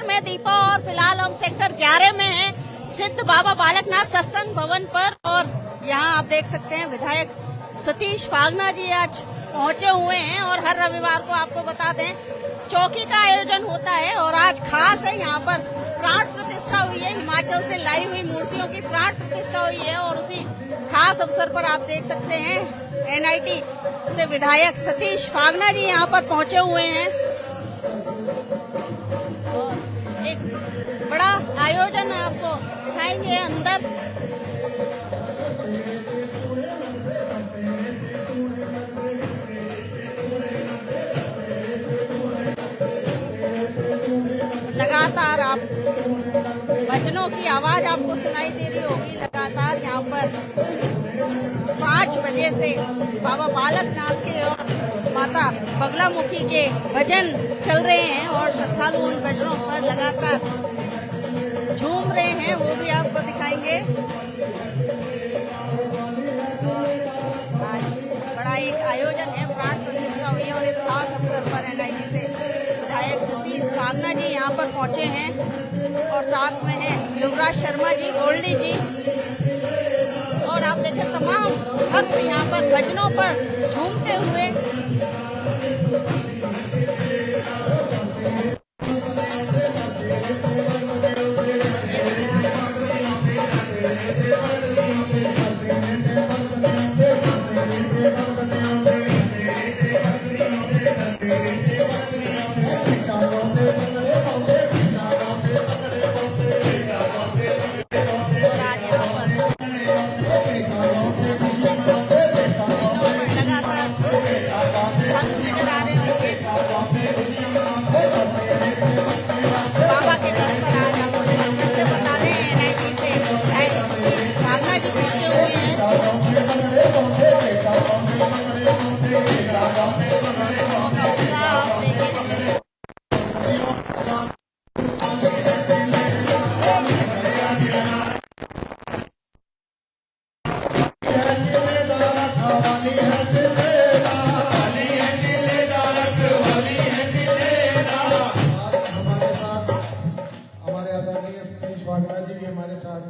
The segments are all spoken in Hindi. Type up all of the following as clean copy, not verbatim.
नमस्कार, मैं दीपा और फिलहाल हम सेक्टर 11 में हैं, सिद्ध बाबा बालकनाथ सत्संग भवन पर। और यहाँ आप देख सकते हैं विधायक सतीश फागना जी आज पहुंचे हुए हैं। और हर रविवार को आपको बता दें चौकी का आयोजन होता है और आज खास है, यहाँ पर प्राण प्रतिष्ठा हुई है। हिमाचल से लाई हुई मूर्तियों की प्राण प्रतिष्ठा हुई है और उसी खास अवसर पर आप देख सकते हैं एनआईटी से विधायक सतीश फागना जी यहाँ पर पहुंचे हुए हैं। और एक बड़ा आयोजन आपको दिखाएंगे अंदर। लगातार आप भजनों की आवाज आपको सुनाई दे रही होगी। लगातार यहाँ पर 5 बजे से बाबा बालकनाथ के और माता बगलामुखी के भजन चल रहे हैं और श्रद्धालु उन भजनों पर लगातार झूम रहे हैं, वो भी आपको दिखाएंगे। आज बड़ा एक आयोजन है, प्राण प्रतिष्ठा हुई है और इस खास अवसर पर एनआईटी से विधायक सतीश फागना जी यहाँ पर पहुंचे हैं और साथ में है युवराज शर्मा जी, गोल्डी जी और आप देखें तमाम भक्त यहाँ पर भजनों पर झूमते हुए। हमारे साथ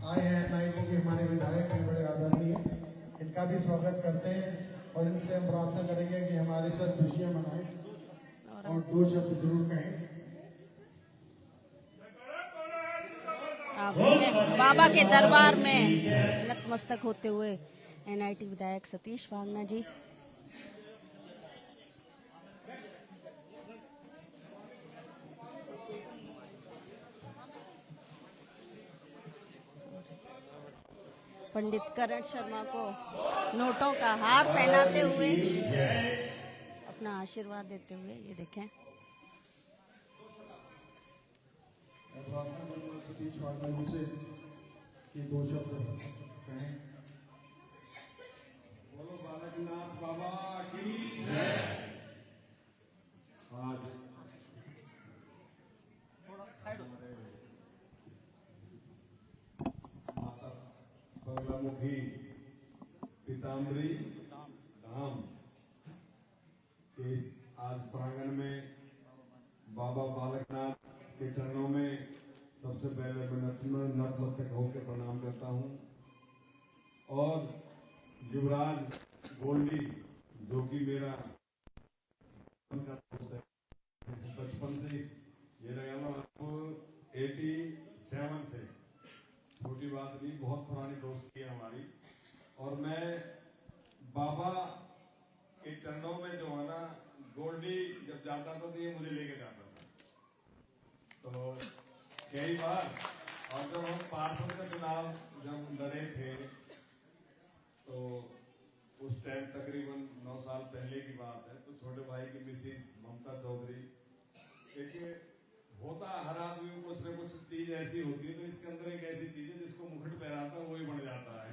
आए हैं नाइको के हमारे विधायक हैं, बड़े आदरणीय, इनका भी स्वागत करते हैं और इनसे हम प्रार्थना करेंगे कि हमारे साथ खुशियां मनाएं और 2 शब्द जरूर कहें। बाबा के दरबार में नतमस्तक होते हुए एनआईटी विधायक सतीश फागना जी। पंडित करण शर्मा को नोटों का हार पहनाते हुए अपना आशीर्वाद देते हुए ये देखें। सतीश फागना जी से कि 2 शब्द कहें। बोलो बालकनाथ बाबा की जय। आज माता बगलामुखी पीताम्बरी धाम के इस आज प्रांगण में बाबा बालकनाथ के चरणों में सबसे पहले मैं नतमस्तक होकर प्रणाम करता हूं। और युवराज गोल्डी जो कि मेरा दोस्त है, बचपन से ये लगा आपको 87 से, छोटी बात नहीं, बहुत पुरानी दोस्ती है हमारी। और मैं बाबा के चरणों में जो है ना, गोल्डी जब जाता था तो ये मुझे लेके जाता था। तो कई बार, और जब हम पार्षद का चुनाव जब लड़े थे तो उस टाइम तकरीबन 9 साल पहले की बात है, तो छोटे भाई की मिसेज ममता चौधरी, देखिए होता हर आदमी में कुछ न कुछ चीज ऐसी होती है, तो इसके अंदर एक ऐसी चीज है जिसको मुकुट पहनाता है वही बन जाता है।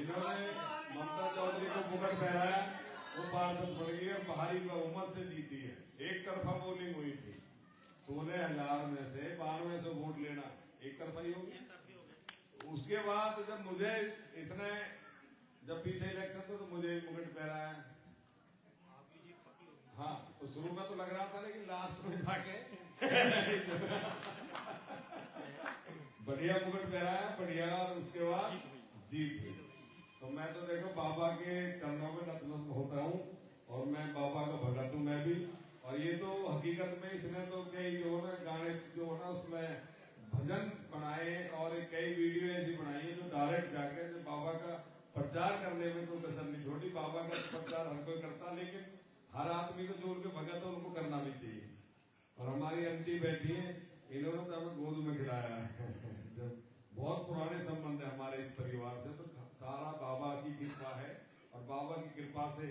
इन्होंने ममता चौधरी को मुकुट पहनाया, वो पार्षद बन गई और भारी बहुमत से जीती है। एक तरफा पोलिंग हुई थी, 16,000 में से 9200 वोट लेना एक तरफा ही हो गया। उसके बाद जब मुझे इसने, जब पीछे इलेक्शन था तो मुझे मुकुट पहनाया, हाँ तो शुरू में तो लग रहा था, लेकिन लास्ट में जाके बढ़िया मुकुट पहनाया, बढ़िया, और उसके बाद जीत हुई। तो मैं तो देखो बाबा के चरणों में नतमस्तक होता हूँ, और मैं बाबा का भगत हूँ मैं भी। और ये तो हकीकत में इसने तो कई जो ना गाने जो ना उसमें भजन बनाए, और कई वीडियो ऐसी बनाई है जो डायरेक्ट जाके जो बाबा का प्रचार करने में कोई कसर नहीं छोड़ी। बाबा का प्रचार हर कोई करता, लेकिन हर आदमी को जो उनके भगत है उनको करना भी चाहिए। और हमारी आंटी बैठी है, इन्होंने तो हमें गोद में खिलाया है। जब बहुत पुराने संबंध है हमारे इस परिवार से, तो सारा बाबा की कृपा है। और बाबा की कृपा से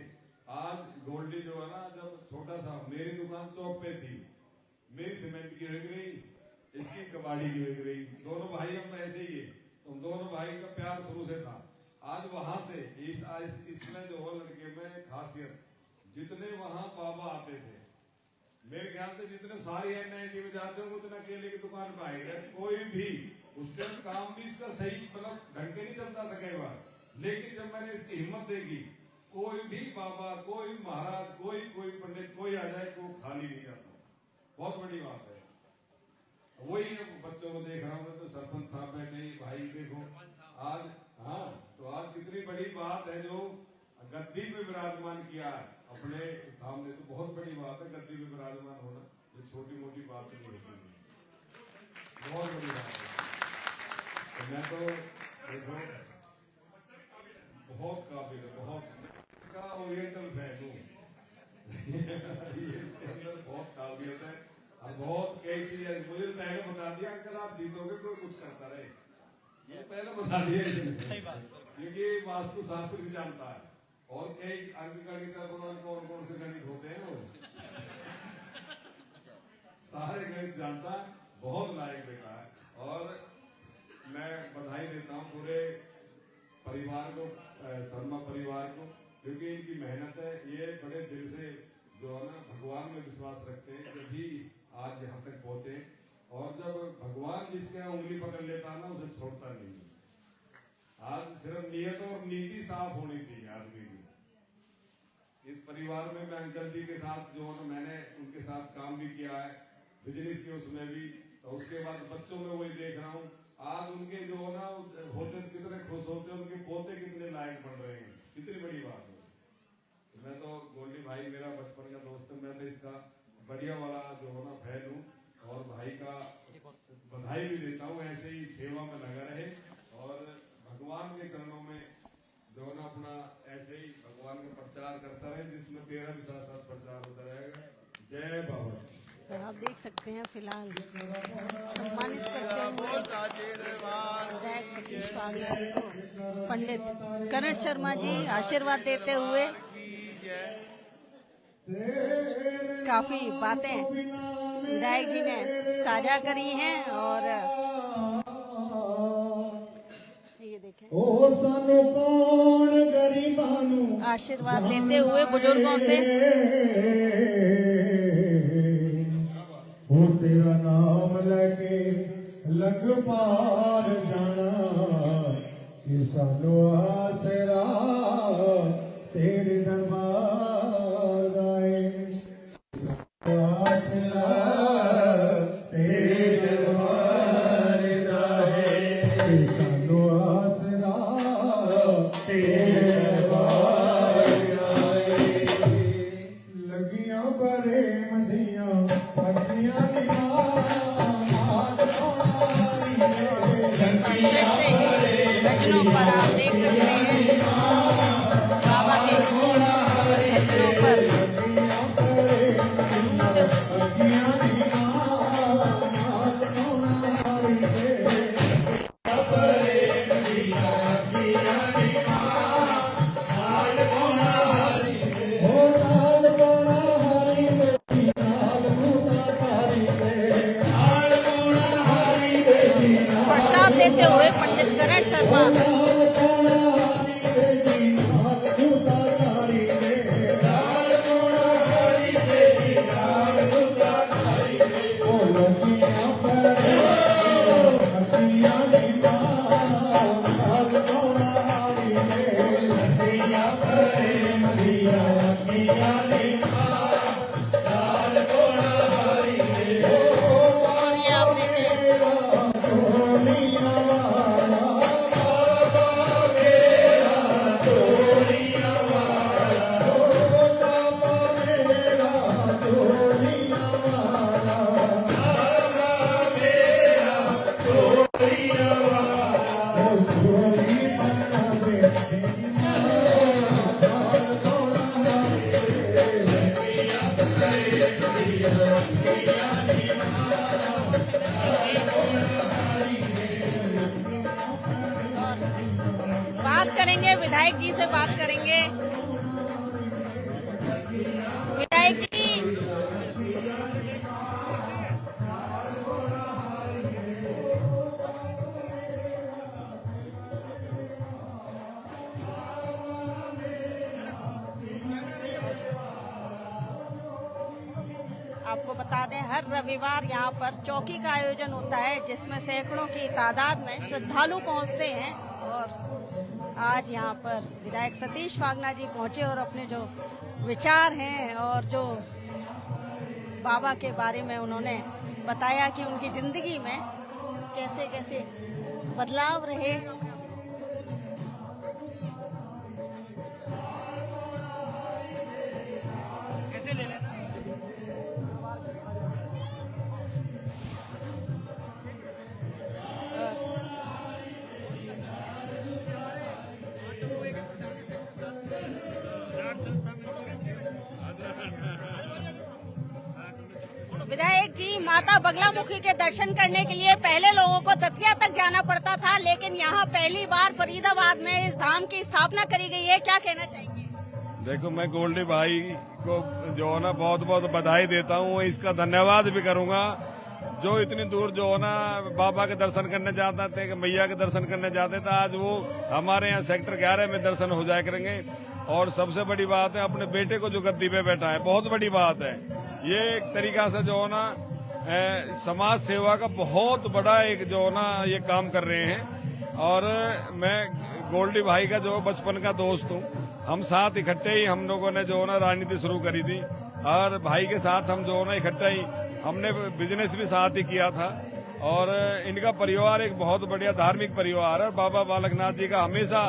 आज गोल्डी जो है ना, जब छोटा सा मेरी दुकान चौक पे थी, मेरी सीमेंट की हो गई, इसकी कबाड़ी की हो गई, दोनों भाई हम ऐसे ही है। तो दोनों भाई का प्यार शुरू से था। आज वहां से इसमें जो हो लड़के में खासियत, जितने वहां बाबा आते थे, मेरे ख्याल से जितने सारी NIT में जाते हो उतने अकेले की दुकान पे आएगा कोई भी। उस टाइम काम भी इसका सही मतलब ढंग के नहीं चलता था कई बार, लेकिन जब मैंने इसकी हिम्मत देखी, कोई भी बाबा, कोई महाराज, कोई पंडित, कोई आ जाए तो खाली नहीं जाता। बहुत बड़ी बात है। वही बच्चों को देख रहा हूँ तो सरपंच साहब बैठे, भाई देखो आज, हाँ तो आज कितनी बड़ी बात है जो गद्दी पे विराजमान किया है अपने सामने, तो बहुत बड़ी बात है। गद्दी पे विराजमान होना ये छोटी मोटी बात नहीं होती, बहुत बड़ी बात है। तो मैं तो देखो बहुत काबिल है, बहुत इसका ओरिएंटल फैन हूँ। इसके अंदर बहुत काबिलियत है, और बहुत कई चीजें मुझे पहले बता दिया, अंकल आप जीतोगे कोई कुछ करता रहे, ये पहले बता दिया। सही बात, क्योंकि वास्तु शास्त्र भी जानता है, और कई अंकगणित कौन कौन से गणित होते हैं वो सारे गणित जानता है, बहुत लायक बेटा है। और मैं बधाई देता हूँ पूरे परिवार को, शर्मा परिवार को, क्योंकि इनकी मेहनत है। ये बड़े दिल से जो है ना भगवान में विश्वास रखते हैं, जब भी आज यहाँ तक पहुंचे। और जब भगवान जिसके उंगली पकड़ लेता है ना, उसे छोड़ता नहीं। आज सिर्फ नियत और नीति साफ होनी चाहिए आदमी की। इस परिवार में मैं अंकल जी के साथ जो है मैंने उनके साथ काम भी किया है, बिजनेस के उसमें भी, तो उसके बाद बच्चों में वही देख रहा हूँ। आज उनके जो है ना होते कितने खुश होते हैं, उनके पोते कितने लायक बन रहे हैं, कितनी बड़ी बात है। तो मैं तो गोल्डी भाई मेरा बचपन का दोस्त है, मैं तो इसका बढ़िया वाला जो है ना फैन हूँ, और भाई का बधाई भी देता हूँ। ऐसे ही सेवा में लगा रहे, और भगवान के चरणों में जो है ना अपना ऐसे ही भगवान का प्रचार करता रहे, जिसमें तेरा भी साथ साथ प्रचार होता रहेगा। जय बाबा। आप देख सकते हैं फिलहाल सम्मानित करते हुए विधायक सतीश फागना जी को पंडित करण शर्मा जी आशीर्वाद देते हुए। काफी बातें विधायक जी ने साझा करी हैं, और ये देखें आशीर्वाद लेते हुए बुजुर्गों से। वो तेरा नाम लेके लग पार जाना, कि सानू आसरा तेरे दरबार दाए, आसरा तेरे दरबार दाए, कि सानू आसरा तेरे दरबार दाए। लगियां बरे मधियां भजनों पर आप देख सकते हैं बाबा के भजनों पर प्रसाद देते हुए पंडित करण शर्मा। विधायक जी से बात करेंगे। विधायक जी, आपको बता दें हर रविवार यहाँ पर चौकी का आयोजन होता है, जिसमें सैकड़ों की तादाद में श्रद्धालु पहुँचते हैं। और आज यहाँ पर विधायक सतीश फागना जी पहुँचे और अपने जो विचार हैं और जो बाबा के बारे में उन्होंने बताया कि उनकी जिंदगी में कैसे कैसे बदलाव रहे। विधायक जी, माता बगलामुखी के दर्शन करने के लिए पहले लोगों को दतिया तक जाना पड़ता था, लेकिन यहाँ पहली बार फरीदाबाद में इस धाम की स्थापना करी गई है, क्या कहना चाहेंगे? देखो, मैं गोल्डी भाई को जो है ना बहुत बहुत बधाई देता हूँ, इसका धन्यवाद भी करूंगा। जो इतनी दूर जो है ना बाबा के दर्शन करने जाते थे, मैया के दर्शन करने जाते थे, आज वो हमारे यहाँ सेक्टर 11 में दर्शन हो जाया करेंगे। और सबसे बड़ी बात है, अपने बेटे को जो गद्दी पे बैठा है, बहुत बड़ी बात है। ये एक तरीका से जो है ना समाज सेवा का बहुत बड़ा एक जो है ना ये काम कर रहे हैं। और मैं गोल्डी भाई का जो बचपन का दोस्त हूँ, हम साथ इकट्ठे ही हम लोगों ने जो है ना राजनीति शुरू करी थी, और भाई के साथ हम जो है ना इकट्ठा ही हमने बिजनेस भी साथ ही किया था। और इनका परिवार एक बहुत बढ़िया धार्मिक परिवार है। बाबा बालकनाथ जी का हमेशा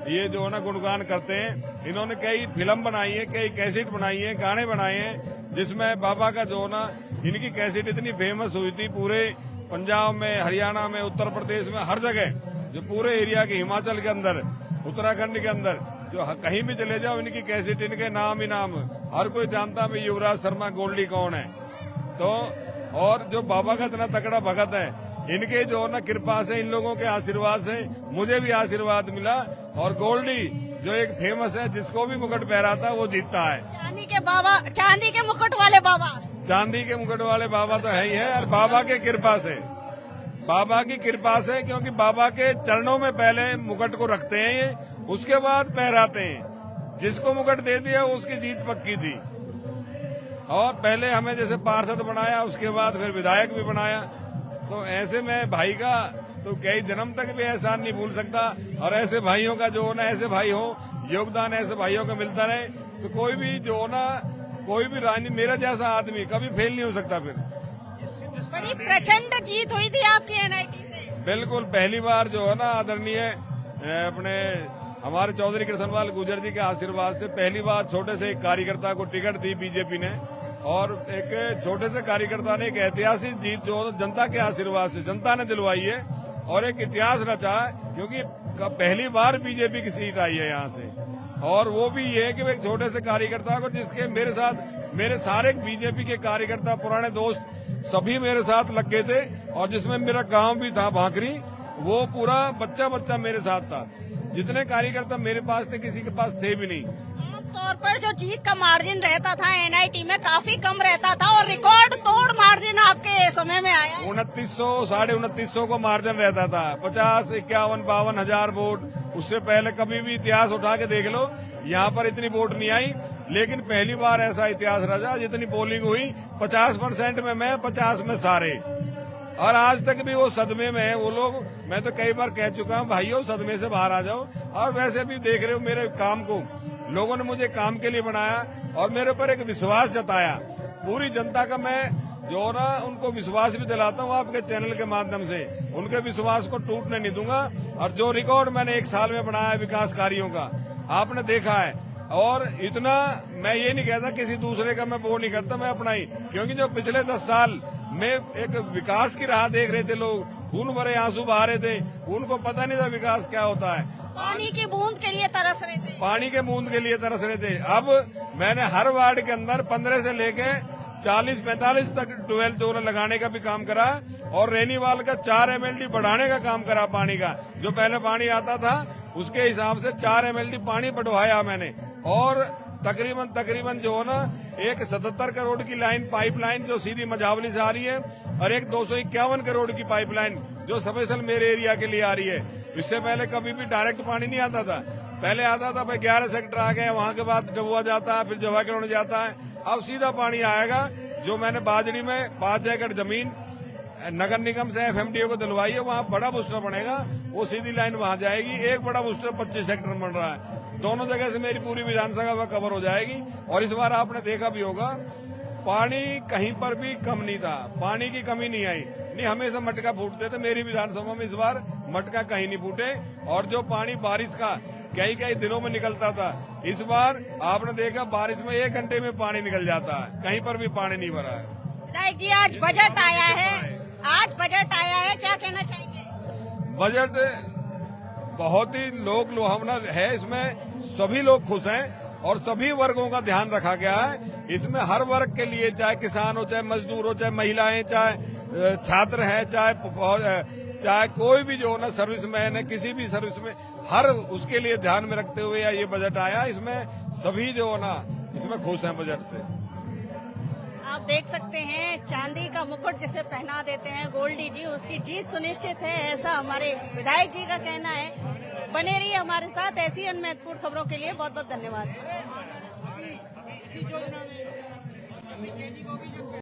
ये जो है ना गुणगान करते हैं। इन्होंने कई फिल्म बनाई है, कई कैसेट बनाई है, गाने बनाए हैं, जिसमें बाबा का जो ना इनकी कैसेट इतनी फेमस हुई थी पूरे पंजाब में, हरियाणा में, उत्तर प्रदेश में, हर जगह, जो पूरे एरिया के, हिमाचल के अंदर, उत्तराखंड के अंदर, जो कहीं भी चले जाओ इनकी कैसेट, इनके नाम ही नाम, हर कोई जानता है युवराज शर्मा गोल्डी कौन है। तो और जो बाबा का इतना तगड़ा भगत है, इनके जो ना कृपा से, इन लोगों के आशीर्वाद से मुझे भी आशीर्वाद मिला। और गोल्डी जो एक फेमस है, जिसको भी मुकुट पहराता वो जीतता है। चांदी के बाबा, चांदी के मुकुट वाले बाबा, चांदी के मुकुट वाले बाबा तो है ही है। और बाबा के कृपा से, बाबा की कृपा से, क्योंकि बाबा के चरणों में पहले मुकुट को रखते हैं ये, उसके बाद पहराते हैं। जिसको मुकुट दे दिया उसकी जीत पक्की थी। और पहले हमें जैसे पार्षद बनाया, उसके बाद फिर विधायक भी बनाया। तो ऐसे में भाई का तो कई जन्म तक भी एहसान नहीं भूल सकता। और ऐसे भाइयों का जो ना, ऐसे भाई हो, योगदान ऐसे भाइयों का मिलता रहे, तो कोई भी जो ना, कोई भी रानी, मेरा जैसा आदमी कभी फेल नहीं हो सकता। फिर बड़ी प्रचंड जीत हुई थी आपकी एनआईटी से। बिल्कुल, पहली बार जो है ना आदरणीय अपने हमारे चौधरी कृष्णपाल गुर्जर जी के आशीर्वाद से पहली बार छोटे से एक कार्यकर्ता को टिकट दी बीजेपी ने। और एक छोटे से कार्यकर्ता ने एक ऐतिहासिक जीत जो जनता के आशीर्वाद से जनता ने दिलवाई है, और एक इतिहास रचा है, क्योंकि पहली बार बीजेपी की सीट आई है यहाँ से। और वो भी ये है कि एक छोटे से कार्यकर्ता को, जिसके मेरे साथ मेरे सारे बीजेपी के कार्यकर्ता, पुराने दोस्त सभी मेरे साथ लग गए थे, और जिसमें मेरा गांव भी था भाकरी, वो पूरा बच्चा बच्चा मेरे साथ था। जितने कार्यकर्ता मेरे पास थे, किसी के पास थे भी नहीं। तौर पर जो जीत का मार्जिन रहता था एनआईटी में काफी कम रहता था, और रिकॉर्ड तोड़ मार्जिन आपके समय में आया। 2900, 2950 को मार्जिन रहता था। 50, 51, 52 हजार वोट। उससे पहले कभी भी इतिहास उठा के देख लो, यहाँ पर इतनी वोट नहीं आई। लेकिन पहली बार ऐसा इतिहास रचा, जितनी पोलिंग हुई 50% में मैं, 50 में सारे। और आज तक भी वो सदमे में है वो लोग। मैं तो कई बार कह चुका हूँ, भाइयों सदमे से बाहर आ जाओ। और वैसे भी देख रहे हो मेरे काम को, लोगों ने मुझे काम के लिए बनाया और मेरे ऊपर एक विश्वास जताया। पूरी जनता का मैं जो ना उनको विश्वास भी दिलाता हूँ आपके चैनल के माध्यम से। उनके विश्वास को टूटने नहीं दूंगा। और जो रिकॉर्ड मैंने एक साल में बनाया है विकास कार्यों का, आपने देखा है। और इतना मैं ये नहीं कहता किसी दूसरे का मैं वो नहीं करता, मैं अपना ही। क्योंकि जो पिछले 10 साल में एक विकास की राह देख रहे थे लोग, खून भरे आंसू बहा रहे थे, उनको पता नहीं था विकास क्या होता है। पानी की बूंद के लिए तरस रहे थे, पानी के बूंद के लिए तरस रहे थे। अब मैंने हर वार्ड के अंदर 15 से लेके 40-45 तक ट्यूबवेल लगाने का भी काम करा, और रेनीवाल का 4 MLD बढ़ाने का काम करा पानी का। जो पहले पानी आता था उसके हिसाब से 4 MLD पानी बढ़वाया मैंने। और तकरीबन जो है ना, एक 77 करोड़ की पाइपलाइन जो सीधी मझावली से आ रही है, और एक 251 करोड़ की पाइपलाइन जो स्पेशल मेरे एरिया के लिए आ रही है। इससे पहले कभी भी डायरेक्ट पानी नहीं आता था। पहले आता था भाई 11 सेक्टर आ गए, वहां के बाद डबुआ जाता है, फिर जवा किलोड़ जाता है। अब सीधा पानी आएगा। जो मैंने बाजड़ी में 5 एकड़ जमीन नगर निगम से FMDO को दिलवाई है, वहाँ बड़ा बूस्टर बनेगा, वो सीधी लाइन वहां जाएगी। एक बड़ा बूस्टर 25 सेक्टर में बन रहा है। दोनों जगह से मेरी पूरी विधानसभा कवर हो जाएगी। और इस बार आपने देखा भी होगा, पानी कहीं पर भी कम नहीं था, पानी की कमी नहीं आई। नहीं, हमेशा मटका फूटते थे। मेरी विधानसभा में इस बार मटका कहीं नहीं फूटे। और जो पानी बारिश का कई दिनों में निकलता था, इस बार आपने देखा बारिश में 1 घंटे में पानी निकल जाता है, कहीं पर भी पानी नहीं भरा है। विधायक जी, आज बजट आया है, क्या कहना चाहेंगे? बजट बहुत ही लोक लुभावना है। इसमें सभी लोग खुश हैं और सभी वर्गों का ध्यान रखा गया है। इसमें हर वर्ग के लिए, चाहे किसान हो, चाहे मजदूर हो, चाहे महिलाएं, चाहे छात्र है, चाहे कोई भी जो ना सर्विसमैन है, किसी भी सर्विस में, हर उसके लिए ध्यान में रखते हुए ये बजट आया। इसमें सभी जो ना इसमें खुश हैं बजट से। आप देख सकते हैं, चांदी का मुकुट जिसे पहना देते हैं गोल्डी जी, उसकी जीत सुनिश्चित है, ऐसा हमारे विधायक जी का कहना है। बने रहिए हमारे साथ ऐसी अन्य महत्वपूर्ण खबरों के लिए। बहुत बहुत धन्यवाद।